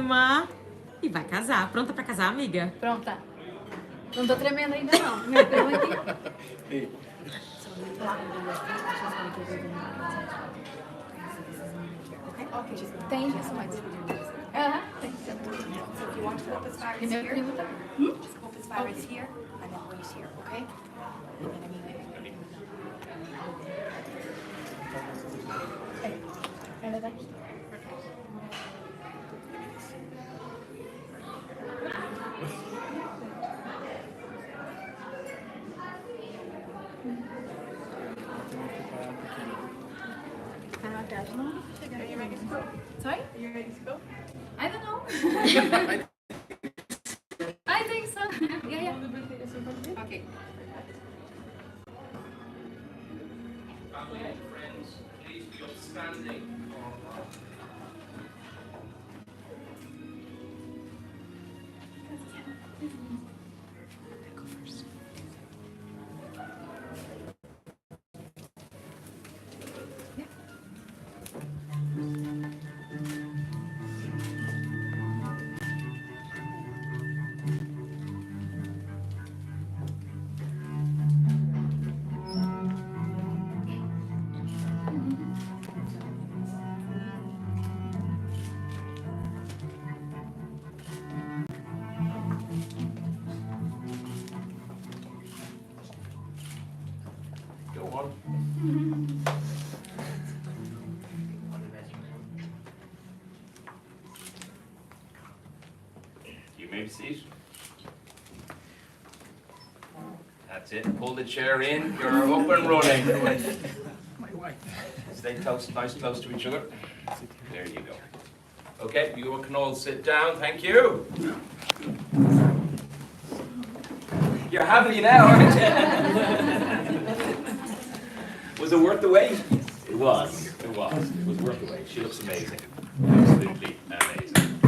turma. E vai casar. Pronta pra casar, amiga? Pronta. Não tô tremendo ainda não. Meu primo aqui. Tem isso, mas... Tem. So if you want to hope as far as E meu here, primo tá... just hope as far as here, and then wait here, okay? Ela daqui. A maquiagem não chega. Are you ready to go? Sorry? Are you ready to go? I don't know. I think so. Yeah. Okay. Friends, please be upstanding. Go on. You may be seated. That's it. Pull the chair in. You're up and running. My wife. Stay close, nice close to each other. There you go. Okay, you can all sit down. Thank you. You're happy now, aren't you? Was it worth the wait? It was. It was. It was worth the wait. She looks amazing. Absolutely amazing.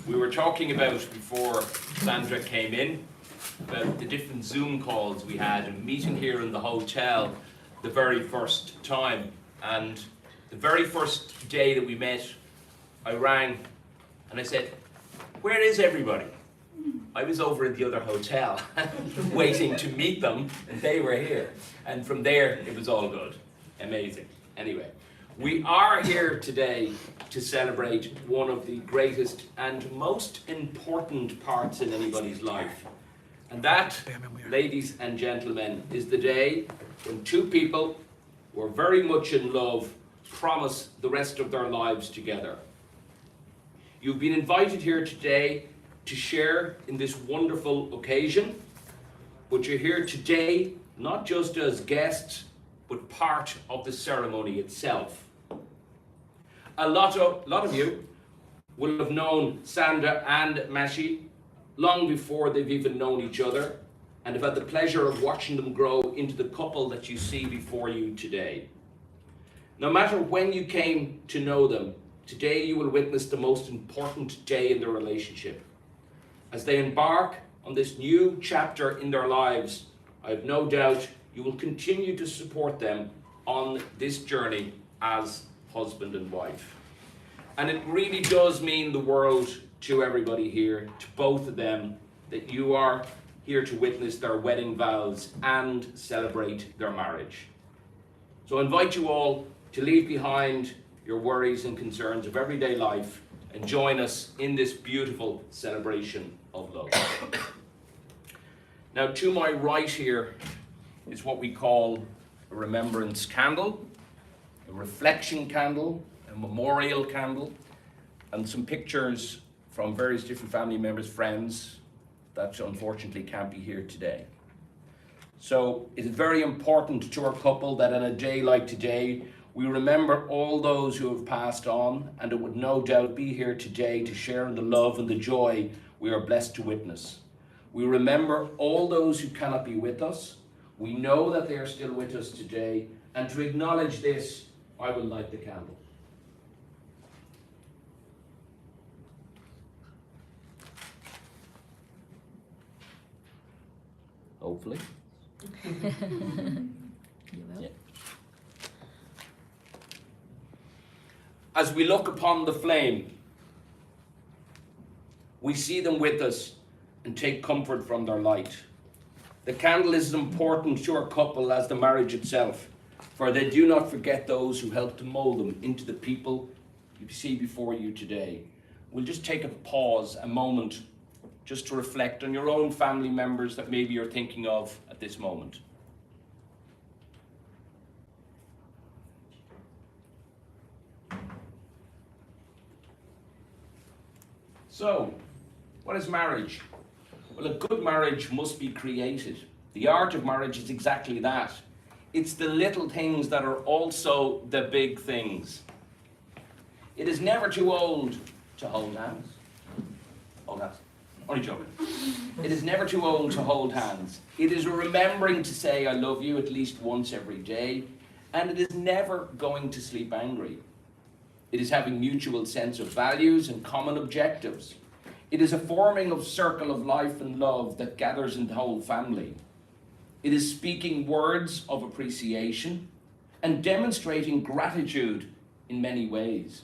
We were talking about, before Sandra came in, about the different Zoom calls we had and meeting here in the hotel the very first time. And the very first day that we met, I rang and I said, "Where is everybody?" I was over in the other hotel waiting to meet them, and they were here. And from there, it was all good. Amazing. Anyway, we are here today to celebrate one of the greatest and most important parts in anybody's life. And that, ladies and gentlemen, is the day when two people who are very much in love promise the rest of their lives together. You've been invited here today to share in this wonderful occasion, but you're here today not just as guests, but part of the ceremony itself. A lot of you will have known Sandra and Mashi long before they've even known each other, and have had the pleasure of watching them grow into the couple that you see before you today. No matter when you came to know them, today you will witness the most important day in their relationship. As they embark on this new chapter in their lives, I have no doubt you will continue to support them on this journey as husband and wife. And it really does mean the world to everybody here, to both of them, that you are here to witness their wedding vows and celebrate their marriage. So I invite you all to leave behind your worries and concerns of everyday life and join us in this beautiful celebration of love. Now, to my right here is what we call a remembrance candle, a reflection candle, a memorial candle, and some pictures from various different family members, friends, that unfortunately can't be here today. So it is very important to our couple that on a day like today, we remember all those who have passed on, and it would no doubt be here today to share in the love and the joy we are blessed to witness. We remember all those who cannot be with us. We know that they are still with us today, and to acknowledge this, I will light the candle. Hopefully. You will. Yeah. As we look upon the flame, We see them with us and take comfort from their light. The candle is as important to our couple as the marriage itself, for they do not forget those who helped to mold them into the people you see before you today. We'll just take a pause, a moment, just to reflect on your own family members that maybe you're thinking of at this moment. So, what is marriage? Well, a good marriage must be created. The art of marriage is exactly that. It's the little things that are also the big things. It is never too old to hold hands. Oh, that's only joking. It is never too old to hold hands. It is remembering to say I love you at least once every day, and it is never going to sleep angry. It is having mutual sense of values and common objectives. It is a forming of circle of life and love that gathers in the whole family. It is speaking words of appreciation and demonstrating gratitude in many ways.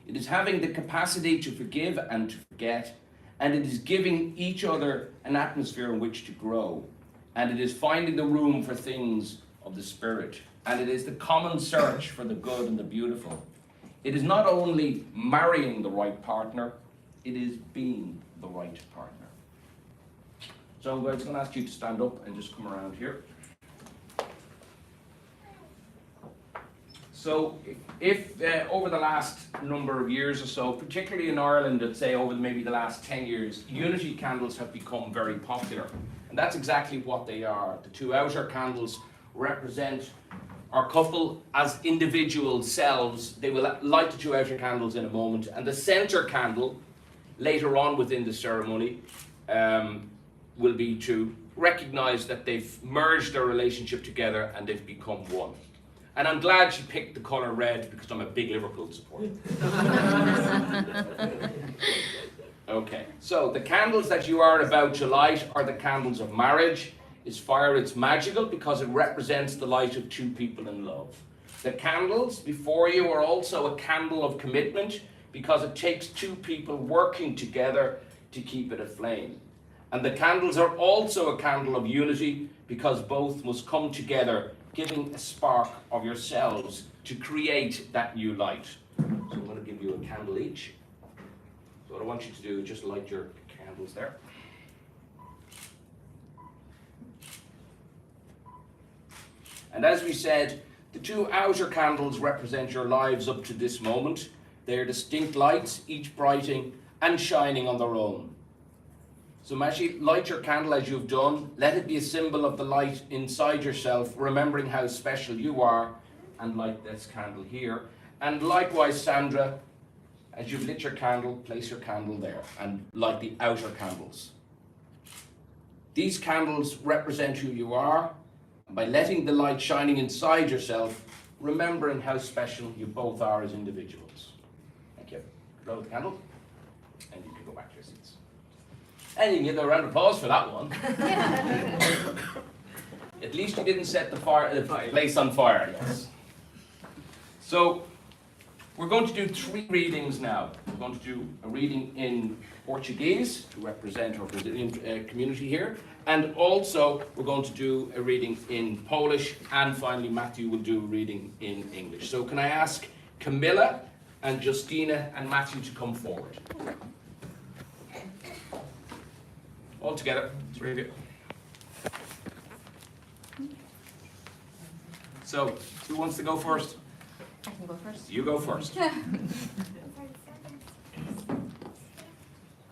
It is having the capacity to forgive and to forget, and it is giving each other an atmosphere in which to grow. And it is finding the room for things of the spirit. And it is the common search for the good and the beautiful. It is not only marrying the right partner, it is being the right partner. So I'm just going to ask you to stand up and just come around here. So if over the last number of years or so, particularly in Ireland, I'd say over maybe the last 10 years, unity candles have become very popular. And that's exactly what they are. The two outer candles represent our couple as individual selves. They will light the two outer candles in a moment. And the center candle, later on within the ceremony, will be to recognize that they've merged their relationship together and they've become one. And I'm glad she picked the colour red because I'm a big Liverpool supporter. Okay, so the candles that you are about to light are the candles of marriage. Is fire, it's magical because it represents the light of two people in love. The candles before you are also a candle of commitment because it takes two people working together to keep it aflame. And the candles are also a candle of unity because both must come together, giving a spark of yourselves to create that new light. So I'm going to give you a candle each. So what I want you to do is just light your candles there. And as we said, the two outer candles represent your lives up to this moment. They are distinct lights, each brighting and shining on their own. So Mashi, light your candle as you've done. Let it be a symbol of the light inside yourself, remembering how special you are, and light this candle here. And likewise, Sandra, as you've lit your candle, place your candle there and light the outer candles. These candles represent who you are. And by letting the light shining inside yourself, remembering how special you both are as individuals. Thank you. Blow the candle, and you can go back to your seats. And you can give them a round of applause for that one. At least you didn't set the place on fire, yes. So, we're going to do 3 readings now. We're going to do a reading in Portuguese to represent our Brazilian community here. And also, we're going to do a reading in Polish. And finally, Matthew will do a reading in English. So can I ask Camilla and Justina and Matthew to come forward? All together. 3 of you. So, who wants to go first? I can go first. You go first.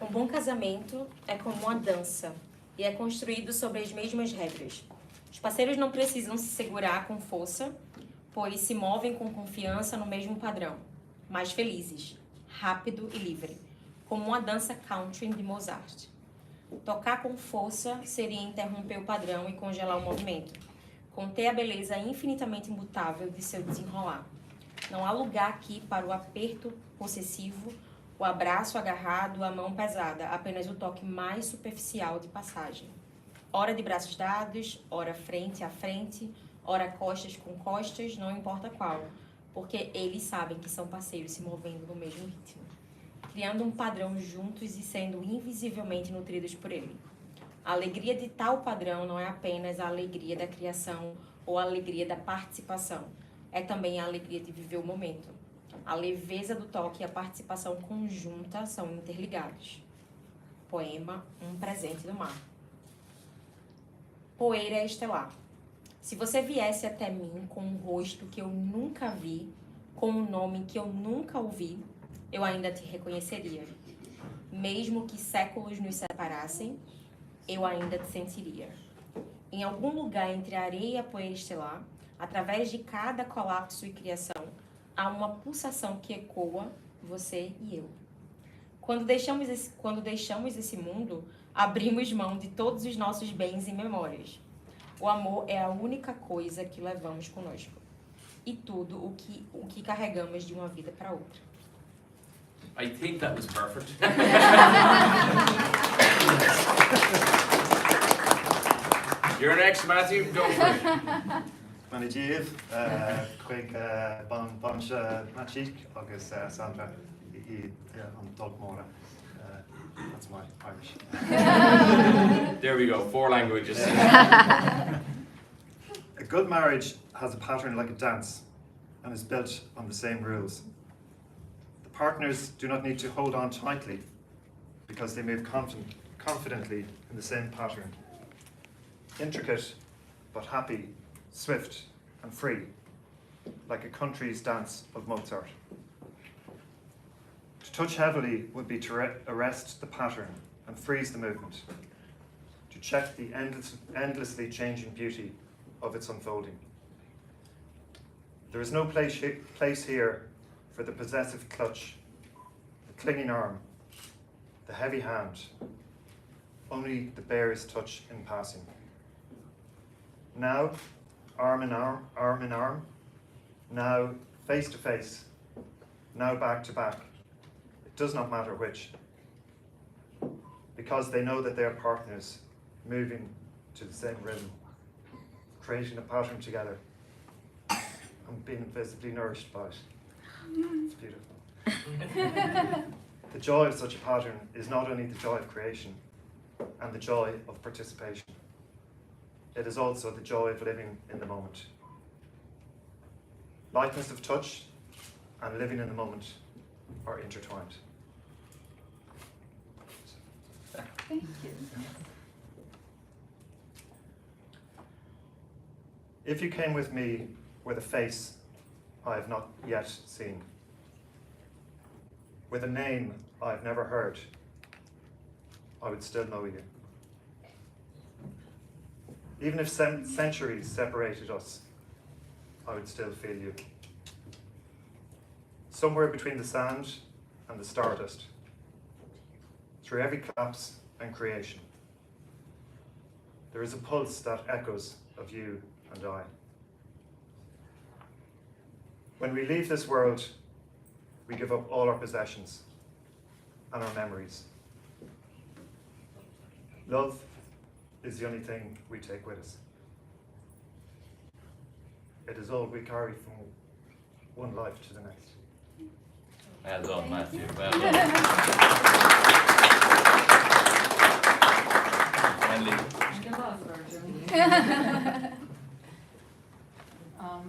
Um bom casamento é como uma dança e é construído sobre as mesmas regras. Os parceiros não precisam se segurar com força, pois se movem com confiança no mesmo padrão, mais felizes, rápido e livre, como uma dança country de Mozart. Tocar com força seria interromper o padrão e congelar o movimento, conter a beleza infinitamente imutável de seu desenrolar. Não há lugar aqui para o aperto possessivo, o abraço agarrado, a mão pesada, apenas o toque mais superficial de passagem. Ora de braços dados, ora frente a frente, ora costas com costas, não importa qual, porque eles sabem que são parceiros se movendo no mesmo ritmo. criando um padrão juntos e sendo invisivelmente nutridos por ele. A alegria de tal padrão não é apenas a alegria da criação ou a alegria da participação, é também a alegria de viver o momento. A leveza do toque e a participação conjunta são interligados. Poema Um Presente do Mar. Poeira estelar. Se você viesse até mim com um rosto que eu nunca vi, com um nome que eu nunca ouvi, eu ainda te reconheceria. Mesmo que séculos nos separassem, eu ainda te sentiria. Em algum lugar entre a areia e a poeira estelar, através de cada colapso e criação, há uma pulsação que ecoa você e eu. Quando deixamos esse mundo, abrimos mão de todos os nossos bens e memórias. O amor é a única coisa que levamos conosco. E tudo o que carregamos de uma vida para outra. I think that was perfect. You're next, Matthew. Go for it. Mani díobh, chuig bonse machíc agus Sandra I an dulmóra. That's my Irish. There we go, 4 languages. A good marriage has a pattern like a dance and is built on the same rules. The partners do not need to hold on tightly because they move confidently in the same pattern. Intricate but happy, swift and free, like a country's dance of Mozart. To touch heavily would be to arrest the pattern and freeze the movement, to check the endlessly changing beauty of its unfolding. There is no place here for the possessive clutch, the clinging arm, the heavy hand, only the barest touch in passing. Now, arm in arm, now face to face, now back to back. It does not matter which, because they know that they are partners, moving to the same rhythm, creating a pattern together, and being visibly nourished by it. It's beautiful. The joy of such a pattern is not only the joy of creation and the joy of participation. It is also the joy of living in the moment. Lightness of touch and living in the moment are intertwined. Thank you. If you came with me with a face I have not yet seen, with a name I have never heard, I would still know you. Even if centuries separated us, I would still feel you. Somewhere between the sand and the stardust, through every collapse and creation, there is a pulse that echoes of you and I. When we leave this world, we give up all our possessions and our memories. Love is the only thing we take with us. It is all we carry from one life to the next. Well done, Matthew. Well done.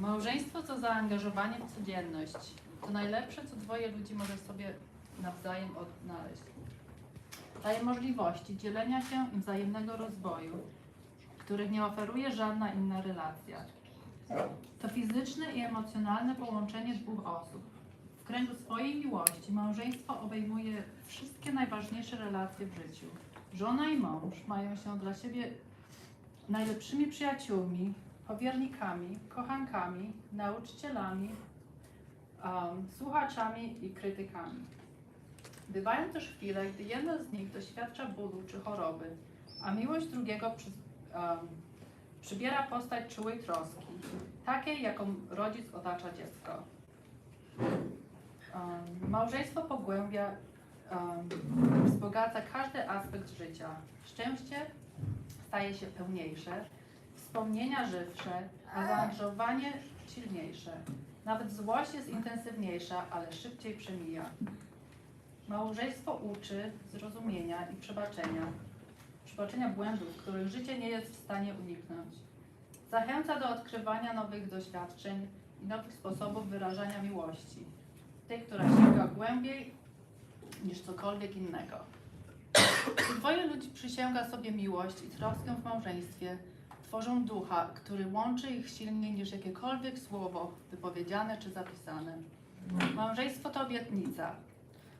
Małżeństwo to zaangażowanie w codzienność. To najlepsze, co dwoje ludzi może sobie nawzajem odnaleźć. Daje możliwości dzielenia się i wzajemnego rozwoju, których nie oferuje żadna inna relacja. To fizyczne i emocjonalne połączenie dwóch osób. W kręgu swojej miłości małżeństwo obejmuje wszystkie najważniejsze relacje w życiu. Żona i mąż mają się dla siebie najlepszymi przyjaciółmi, powiernikami, kochankami, nauczycielami, słuchaczami i krytykami. Bywają też chwile, gdy jeden z nich doświadcza bólu czy choroby, a miłość drugiego przybiera postać czułej troski, takiej, jaką rodzic otacza dziecko. Małżeństwo pogłębia, wzbogaca każdy aspekt życia. Szczęście staje się pełniejsze, wspomnienia żywsze, a zaangażowanie silniejsze. Nawet złość jest intensywniejsza, ale szybciej przemija. Małżeństwo uczy zrozumienia i przebaczenia błędów, których życie nie jest w stanie uniknąć. Zachęca do odkrywania nowych doświadczeń i nowych sposobów wyrażania miłości, tej, która sięga głębiej niż cokolwiek innego. Gdy dwoje ludzi przysięga sobie miłość i troskę w małżeństwie, tworzą ducha, który łączy ich silniej niż jakiekolwiek słowo wypowiedziane czy zapisane. Małżeństwo to obietnica.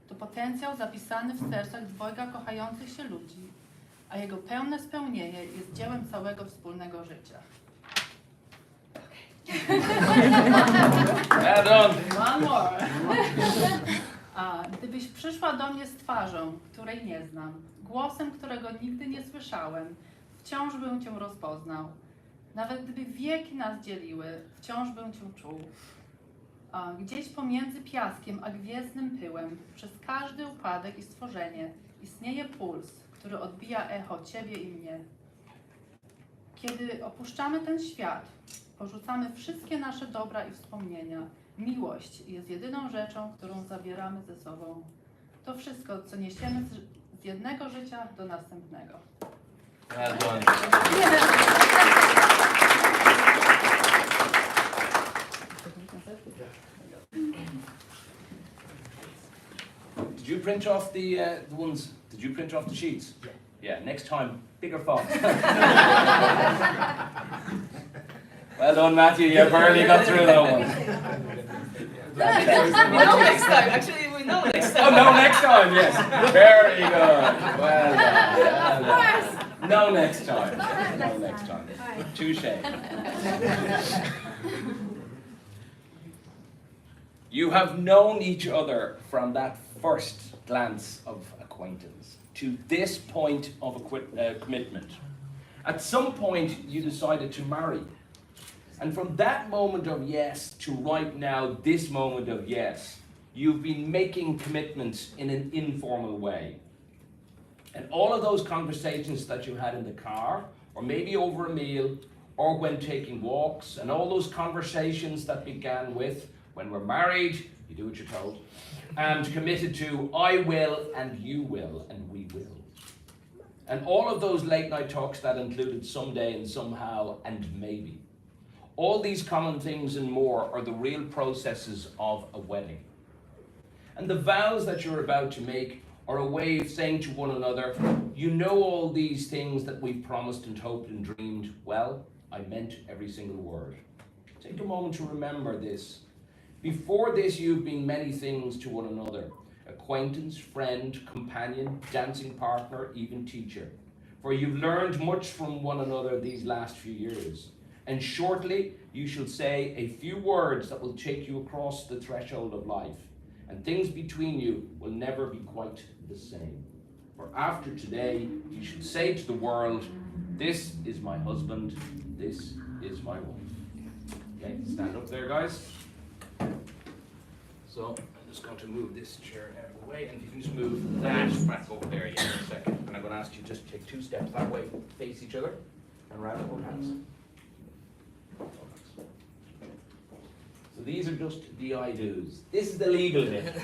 To potencjał zapisany w sercach dwojga kochających się ludzi, a jego pełne spełnienie jest dziełem całego wspólnego życia. Well done. One more. A gdybyś przyszła do mnie z twarzą, której nie znam, głosem, którego nigdy nie słyszałem, wciąż bym cię rozpoznał. Nawet gdyby wieki nas dzieliły, wciąż bym cię czuł. A gdzieś pomiędzy piaskiem a gwiezdnym pyłem, przez każdy upadek i stworzenie, istnieje puls, który odbija echo ciebie i mnie. Kiedy opuszczamy ten świat, porzucamy wszystkie nasze dobra i wspomnienia. Miłość jest jedyną rzeczą, którą zabieramy ze sobą. To wszystko, co niesiemy z jednego życia do następnego. Well done. Did you print off the ones? Did you print off the sheets? Yeah. Next time, bigger font. Well done, Matthew. You barely got through that one. We know next time. Actually, we know next time. Oh no, next time. Yes. Very good. Well done. Well done. No next time. No next time. Touche. You have known each other from that first glance of acquaintance to this point of commitment. At some point, you decided to marry. And from that moment of yes to right now, this moment of yes, you've been making commitments in an informal way. And all of those conversations that you had in the car, or maybe over a meal, or when taking walks, and all those conversations that began with, when we're married, you do what you're told, and committed to, I will, and you will, and we will. And all of those late night talks that included someday and somehow and maybe. All these common things and more are the real processes of a wedding. And the vows that you're about to make are a way of saying to one another, you know all these things that we've promised and hoped and dreamed. Well, I meant every single word. Take a moment to remember this. Before this, you've been many things to one another. Acquaintance, friend, companion, dancing partner, even teacher. For you've learned much from one another these last few years. And shortly, you shall say a few words that will take you across the threshold of life. And things between you will never be quite the same. For after today, you shall say to the world, this is my husband, this is my wife. Okay, stand up there, guys. So, I'm just going to move this chair out of the way, and if you can just move that back over there, yeah, in a second. And I'm going to ask you just to take 2 steps that way, face each other, and round both hands. So these are just the I-do's. This is the legal bit.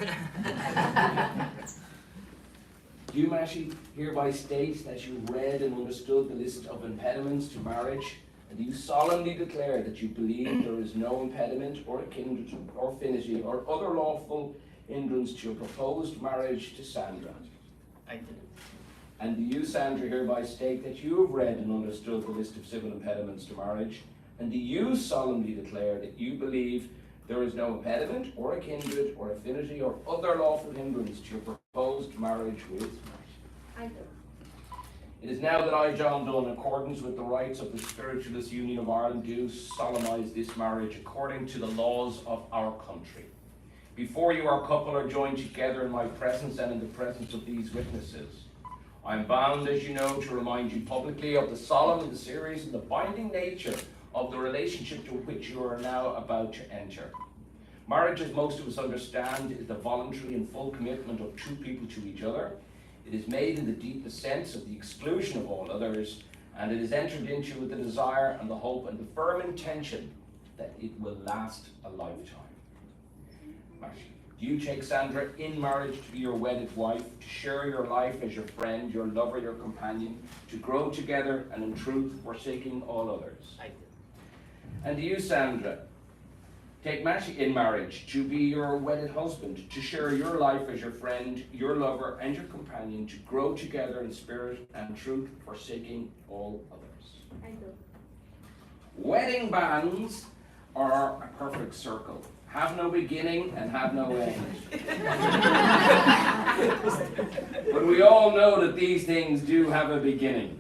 You, Mashi, hereby state that you read and understood the list of impediments to marriage, and you solemnly declare that you believe there is no impediment or kindred or affinity or other lawful hindrance to your proposed marriage to Sandra. I do. And do you, Sandra, hereby state that you have read and understood the list of civil impediments to marriage, and do you solemnly declare that you believe there is no impediment or a kindred or affinity or other lawful hindrance to your proposed marriage with? I do. It is now that I, John Dunn, in accordance with the rights of the Spiritualist Union of Ireland, do solemnise this marriage according to the laws of our country. Before you, our couple are joined together in my presence and in the presence of these witnesses. I am bound, as you know, to remind you publicly of the solemn and the serious and the binding nature of the relationship to which you are now about to enter. Marriage, as most of us understand, is the voluntary and full commitment of two people to each other. It is made in the deepest sense of the exclusion of all others, and it is entered into with the desire and the hope and the firm intention that it will last a lifetime. Mashi, Do you take Sandra in marriage to be your wedded wife, to share your life as your friend, your lover, your companion, to grow together and in truth forsaking all others? I do. And do you, Sandra, take Matty in marriage to be your wedded husband, to share your life as your friend, your lover, and your companion, to grow together in spirit and truth, forsaking all others? I do. Wedding bands are a perfect circle. Have no beginning and have no end. But we all know that these things do have a beginning.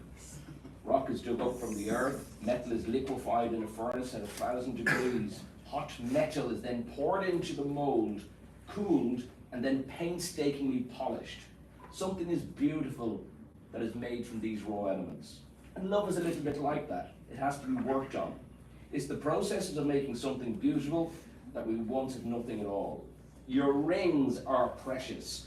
Rock is dug up from the earth, metal is liquefied in a furnace at 1,000 degrees. Hot metal is then poured into the mold, cooled, and then painstakingly polished. Something is beautiful that is made from these raw elements. And love is a little bit like that. It has to be worked on. It's the processes of making something beautiful that we wanted nothing at all. Your rings are precious,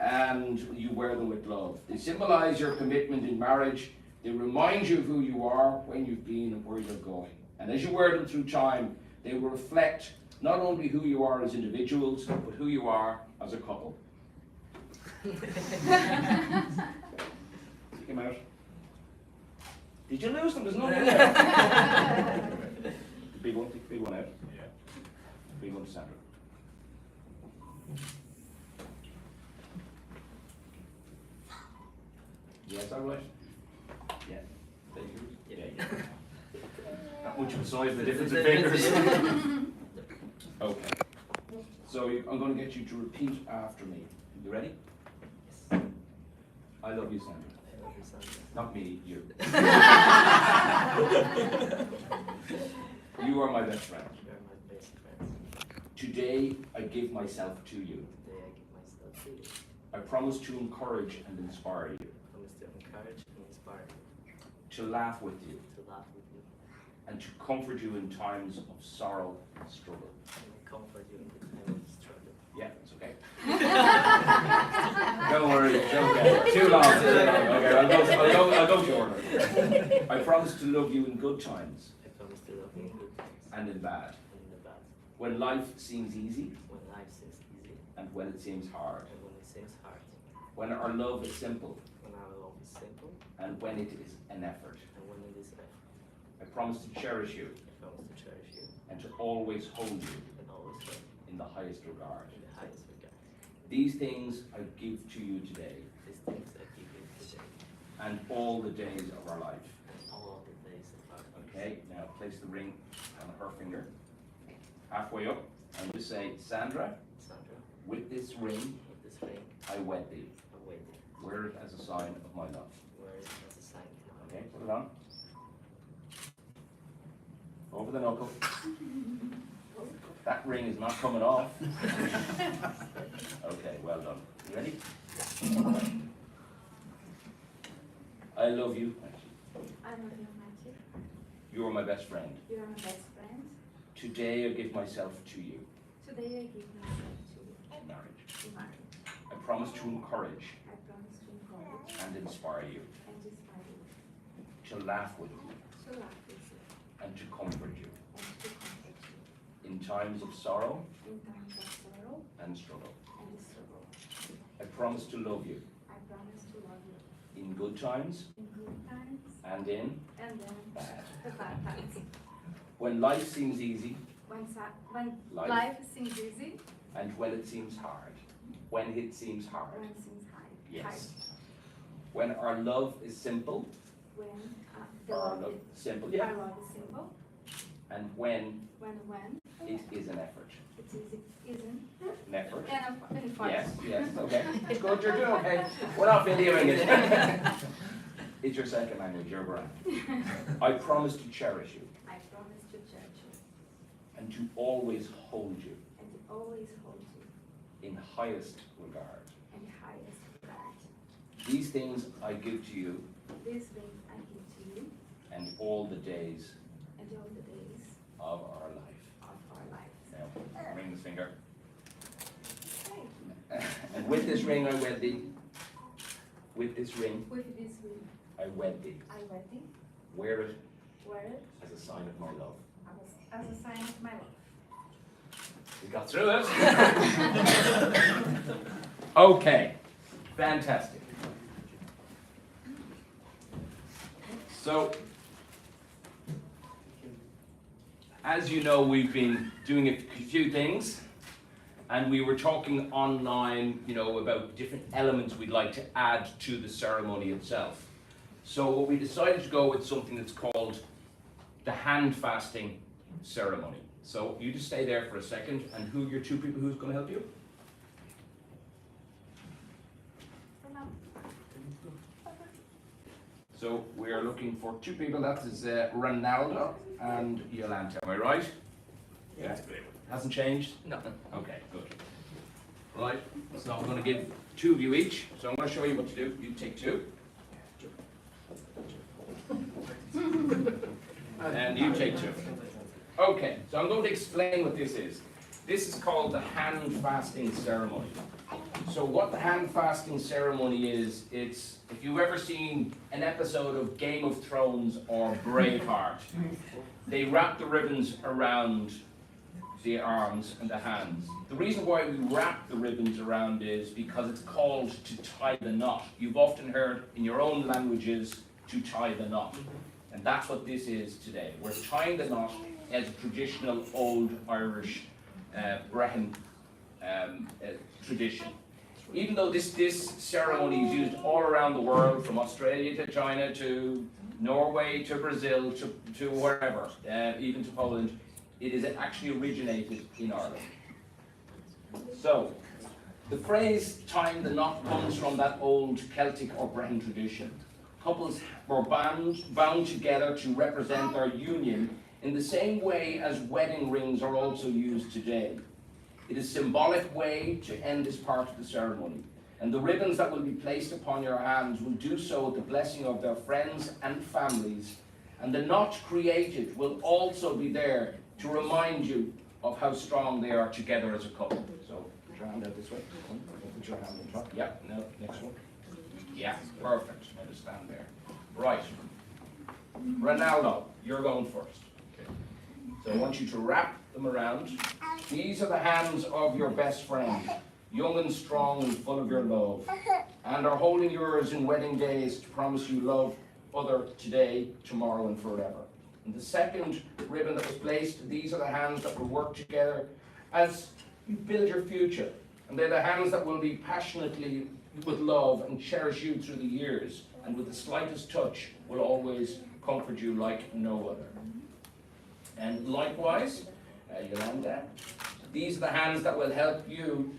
and you wear them with love. They symbolize your commitment in marriage. They remind you of who you are, when you've been, and where you're going. And as you wear them through time, they will reflect not only who you are as individuals, but who you are as a couple. Take him out. Did you lose them? There's no one there. The big one, take the big one out. Yeah. The big one to Sandra. Yes, all right. Yeah. Thank you. Yeah. Not much of a size, the difference in fingers. Okay. So I'm going to get you to repeat after me. You ready? Yes. I love you, Sandra. I love you, Sandra. Not me, you. You are my best friend. You are my best friend. Today, I give myself to you. Today I give myself to you. I promise to encourage and inspire you, I promise to encourage and inspire you. to laugh with you, To laugh with you. and to comfort you in times of sorrow and struggle. And comfort you in the time of struggle. Yeah, it's okay. Don't worry, don't get it. Too long, too long. Okay, I'll go to order. I promise to love you in good times I promise to love you in good times and in bad. and in the bad. When life seems easy When life seems easy and when it seems hard. and when it seems hard. When our love is simple When our love is simple and when it is an effort. and when it is effort. I promise to cherish you I promise to cherish you and to always hold you and always love in the highest regard. you in the highest regard. These things I give to you today These things I give you today and all the days of our life. and all the days of our lives. Okay, now place the ring on her finger, halfway up, and just say, Sandra, Sandra, with this ring, with this ring, I wed thee. I wed thee. Wear it as a sign of my love. Wear it as a sign of my Okay, put it on. Over the knuckle. That ring is not coming off. Okay, well done. You ready? I love you. I love you, Matthew. You are my best friend. You are my best friend. Today I give myself to you Today I give myself to you. in marriage. To marriage. I promise to encourage I promise to encourage and inspire you, and inspire you. to laugh with you To laugh with you and to comfort you and to comfort you. in times of sorrow In times of sorrow and struggle. and struggle. I promise to love you I promise to love you in good times in good times and in and then bad. the bad times. When life seems easy When Life. life seems easy, and when it seems hard. When it seems hard. when it seems hard. Yes. When our love is simple. When the Our love love is, simple, our yeah. love is simple. And when When it is an effort. it's easy, isn't An effort. and fun. Yes, yes, okay. It's good, you're doing okay. We're not videoing it. It's your second language, you're grand. I promise to cherish you I promise to cherish you and to always hold you and to always hold you in highest regard. in highest regard. These things I give to you These things I give to you and all the days and all the days of our life. of our lives. Now, ring this finger. Okay. And with this ring I wed thee. With this ring With this ring, I wed thee. I wed thee, Wear it wear it as a sign of my love. as a sign of my love. We got through it. Okay, fantastic. So, as you know, we've been doing a few things, and we were talking online, about different elements we'd like to add to the ceremony itself. So we decided to go with something that's called the hand fasting ceremony. So you just stay there for a second, and who are your two people who's going to help you? So we are looking for two people. That is Ronaldo and Yolanta. Am I right? Yeah. Hasn't changed? No. Okay, good. Right. So I'm going to give two of you each. So I'm going to show you what to do. You take two. And you take two. Okay, so I'm going to explain what this is. This is called the hand fasting ceremony. So what the hand fasting ceremony is, it's, if you've ever seen an episode of Game of Thrones or Braveheart, they wrap the ribbons around the arms and the hands. The reason why we wrap the ribbons around is because it's called to tie the knot. You've often heard in your own languages to tie the knot. And that's what this is today. We're tying the knot as a traditional old Irish Brehon tradition. Even though this ceremony is used all around the world, from Australia to China to Norway to Brazil to wherever, even to Poland, it is actually originated in Ireland. So, the phrase tying the knot comes from that old Celtic or Brehon tradition. Couples were bound together to represent their union in the same way as wedding rings are also used today. It is a symbolic way to end this part of the ceremony. And the ribbons that will be placed upon your hands will do so with the blessing of their friends and families. And the knot created will also be there to remind you of how strong they are together as a couple. So, put your hand out this way. Put your hand on top. Yeah, no, next one. Yeah, perfect. Let us stand there. Right. Ronaldo, you're going first. So I want you to wrap them around. These are the hands of your best friend, young and strong and full of your love, and are holding yours in wedding days to promise you love other today, tomorrow, and forever. And the second ribbon that was placed, these are the hands that will work together as you build your future. And they're the hands that will be passionately with love and cherish you through the years, and with the slightest touch will always comfort you like no other. And likewise, Yolanda, these are the hands that will help you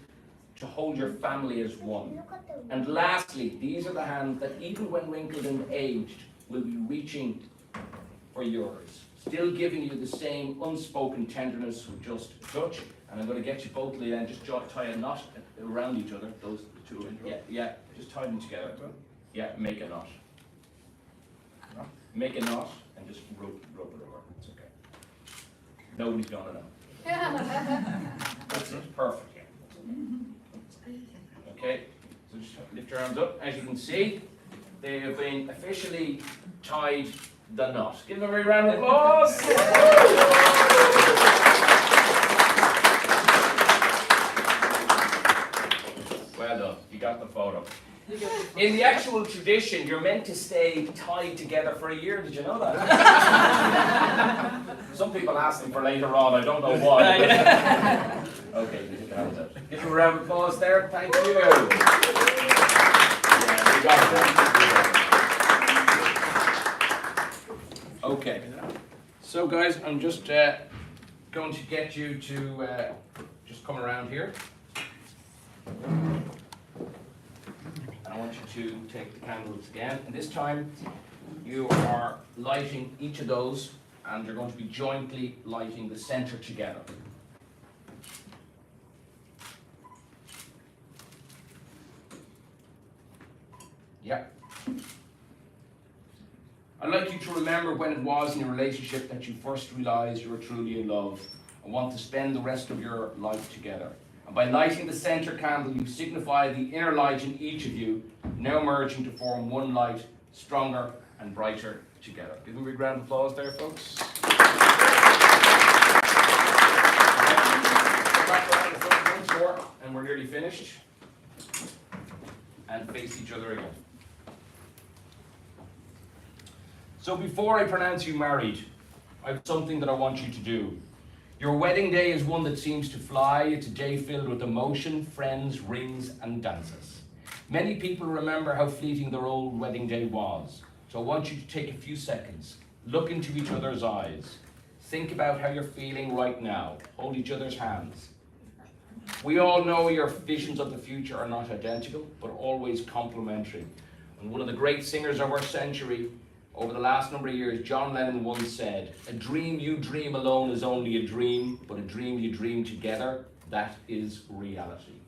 to hold your family as one. And lastly, these are the hands that even when wrinkled and aged will be reaching for yours, still giving you the same unspoken tenderness with just a touch. And I'm going to get you both, Leanne, just tie a knot around each other, those two. Yeah, just tie them together. Yeah, make a knot. Make a knot and just rub it over. It's okay. Nobody's going to know. That's it. Perfect. Okay, so just lift your arms up. As you can see, they have been officially tied the knot. Give them a very round of applause. Well done. You got the photo. In the actual tradition, you're meant to stay tied together for a year. Did you know that? Some people ask them for later on. I don't know why. Okay, you take your hands out. Give them a round of applause there. Thank you. Yeah, you got it. Okay. So, guys, I'm just going to get you to just come around here. I want you to take the candles again, and this time you are lighting each of those, and you're going to be jointly lighting the center together. Yeah. I'd like you to remember when it was in your relationship that you first realized you were truly in love and want to spend the rest of your life together. And by lighting the center candle, you signify the inner light in each of you, now merging to form one light, stronger and brighter together. Give them a big round of applause there, folks. and we're nearly finished. And face each other again. So before I pronounce you married, I have something that I want you to do. Your wedding day is one that seems to fly. It's a day filled with emotion, friends, rings, and dances. Many people remember how fleeting their old wedding day was. So I want you to take a few seconds, look into each other's eyes, think about how you're feeling right now, hold each other's hands. We all know your visions of the future are not identical, but always complementary. And one of the great singers of our century, over the last number of years, John Lennon once said, "A dream you dream alone is only a dream, but a dream you dream together, that is reality."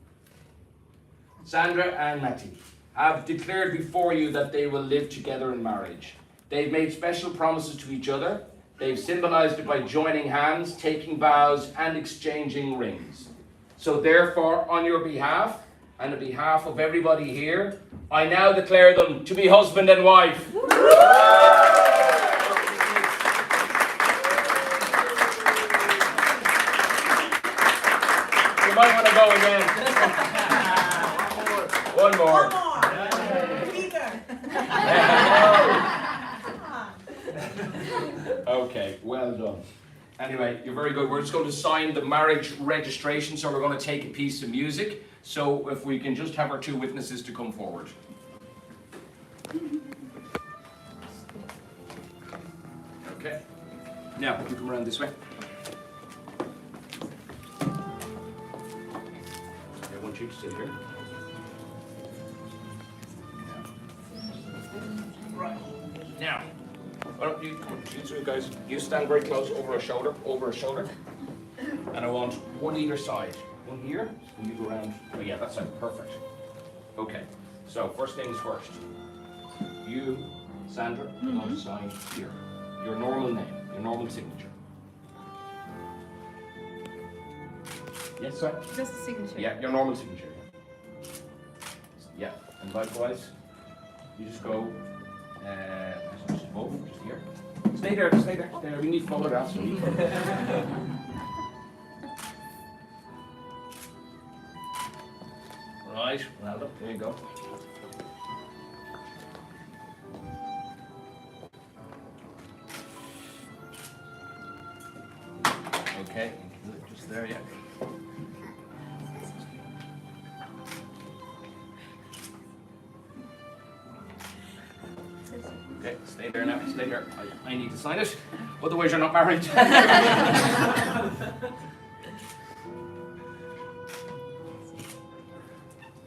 Sandra and Matty have declared before you that they will live together in marriage. They've made special promises to each other. They've symbolized it by joining hands, taking vows, and exchanging rings. So therefore, on your behalf, and on behalf of everybody here, I now declare them to be husband and wife. You might want to go again. One more. Okay, well done. Anyway, you're very good. We're just going to sign the marriage registration, so we're going to take a piece of music. So if we can just have our two witnesses to come forward. Okay. Now, you come around this way. I want you to sit here. Right. Now, why don't you two guys, you stand very close over a shoulder, and I want one either side. One here, and you go around. Oh yeah, that's perfect. Okay, so first things first. You, Sandra, are going to sign here. Your normal name, your normal signature. Yes, sir? Just a signature. Yeah, your normal signature. Yeah, and likewise, you just go, just above, just here. Stay there, there. We need photographs. Right, well done. There you go. Okay, just there, yeah. Okay, stay there now, stay there. I need to sign it, otherwise you're not married.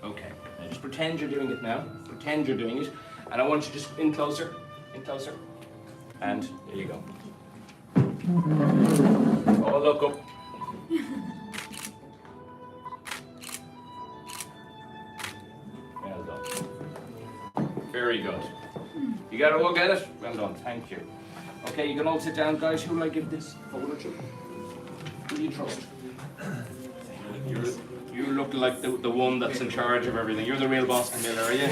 Okay, now just pretend you're doing it now. Pretend you're doing it. And I want you just in closer, and there you go. Oh, look up. Well done. Very good. You got to all get it? Well done, thank you. Okay, you can all sit down, guys. Who will I give this photo to? Who do you trust? You look like the one that's in charge of everything. You're the real boss, Camilla, are you?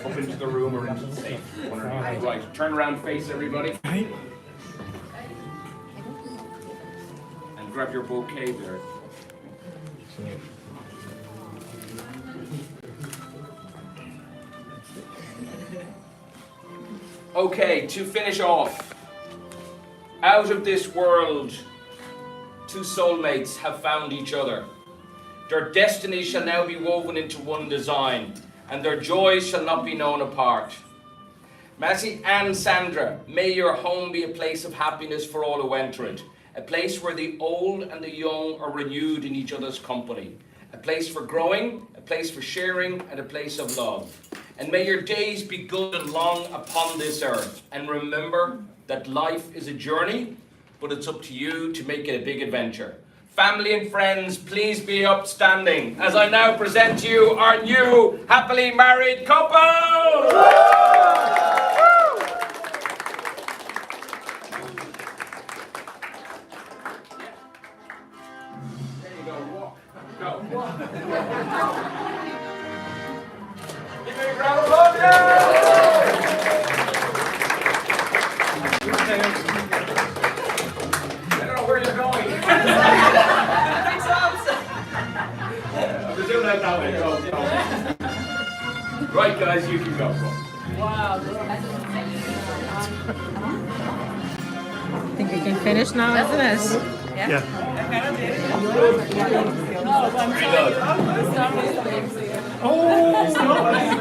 Up into the room or into the safe. Right, turn around, face everybody. And grab your bouquet there. Okay, to finish off, out of this world, two soulmates have found each other. Their destinies shall now be woven into one design, and their joys shall not be known apart. Matty and Sandra, may your home be a place of happiness for all who enter it, a place where the old and the young are renewed in each other's company, a place for growing, a place for sharing, and a place of love. And may your days be good and long upon this earth. And remember that life is a journey, but it's up to you to make it a big adventure. Family and friends, please be upstanding as I now present to you our new happily married couple! There you go, walk. Go. Give me a round of applause. I don't know where you're going. Right, guys, you can go. Wow. I think we can finish now, isn't it? Yeah. Very good. Oh,